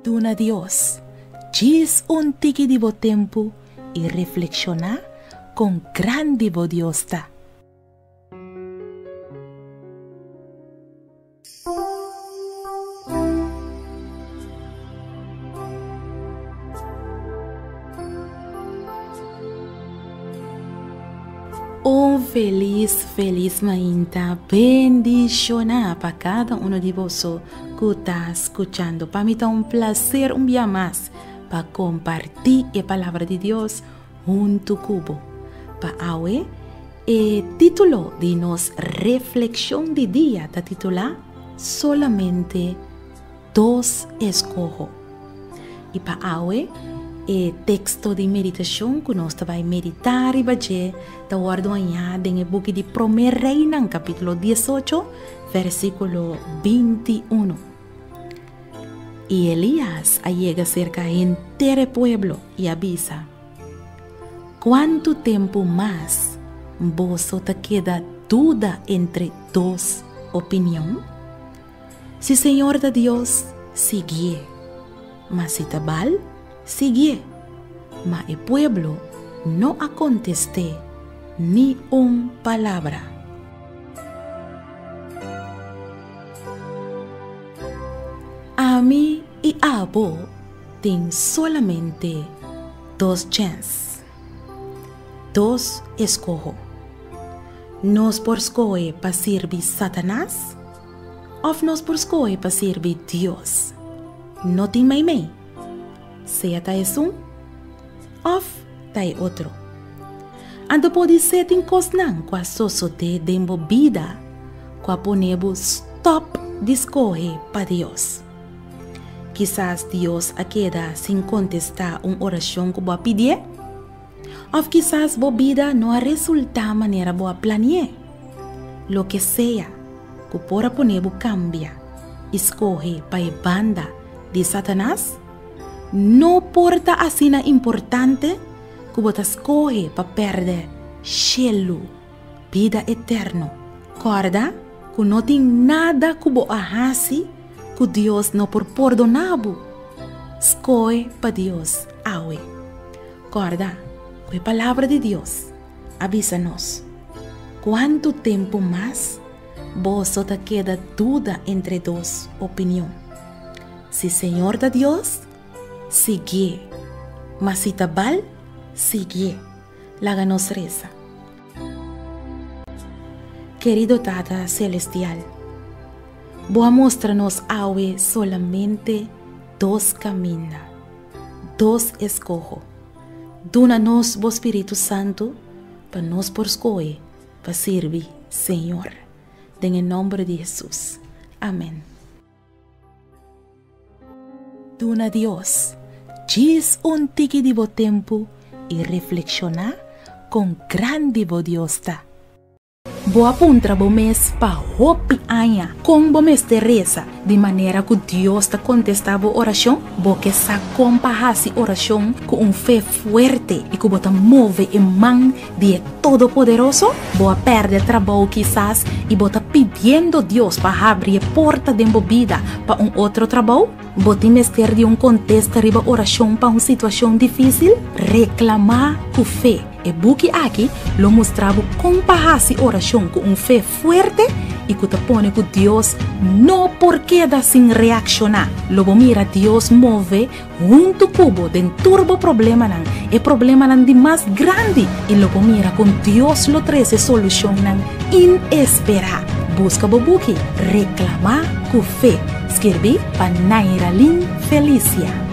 Duna Dios, gis un tiki divo tempo y reflexiona con gran divo Diosta. Un feliz mainta bendicionar para cada uno de vosotros que está escuchando. Para mí es un placer un día más para compartir la palabra de Dios junto cubo. Para hoy, el título de nuestra reflexión de día está titulado Solamente dos escojo. Y para hoy, el texto de meditación que nós vai meditar e bater está guardado en el book de Primer Reina, capítulo 18, versículo 21. Y Elías llega cerca del pueblo y avisa: ¿cuánto tiempo más vos te queda duda entre dos opiniones? Si Señor de Dios sigue, mas si tabal sigue, mas el pueblo no contesté ni una palabra. A mí y a vos ten solamente dos chances, dos escojo. Nos por escoger para servir Satanás o nos por escoger para servir Dios. No te maimei. Sea ta es un, of ta es otro. Ando pode ser tem cosnan qua sosote dembo vida, qua ponebo stop discorre para Dios. Quizás Dios queda sin contestar una oración que vos pedir, o quizás vos vida no resulta manera vos planear. Lo que sea que por ponebo cambia, escoge para la banda de Satanás, no porta así importante que vos escoge para perder cielo, vida eterna. Corda que no tiene nada que vos hace que Dios no por perdonar. Escoge para Dios hoy. Corda que la palabra de Dios avísanos cuánto tiempo más vos te queda duda entre dos opiniones. Si Señor de Dios sigue, mas si tabal sigue, la nos reza. Querido Tata Celestial, vos mostranos hoy solamente dos caminos, dos escojo. Duna-nos vos Espíritu Santo para nos por escoger, para servir Señor. En el nombre de Jesús. Amén. Duna Dios, gis un tiki divo tempo y reflexiona con gran divo Diosta. Boa puntra bo mes pa hopi anya con bo mes de reza de maneira que Dios te contestava oração, bo que sa compa hasi oração com fé fuerte e que bota move em man de Todo-Poderoso, bo a perde trabalho quizás e bota pedindo Deus para abrir porta de vida para outro trabalho. Bota mester de contexto riba oração para uma situação difícil, reclamar com fé. E buki aqui lo mostrava compahasi oração com fé forte e que te pone que Deus não por queda sem reaccionar. Logo mira Deus move junto cubo den turbo problema nan e problema nan de mais grande e logo mira com Deus lo treze solução nan inesperada. Busca bobuki reclamar com fé. Escrevi para Naira Lin Felicia.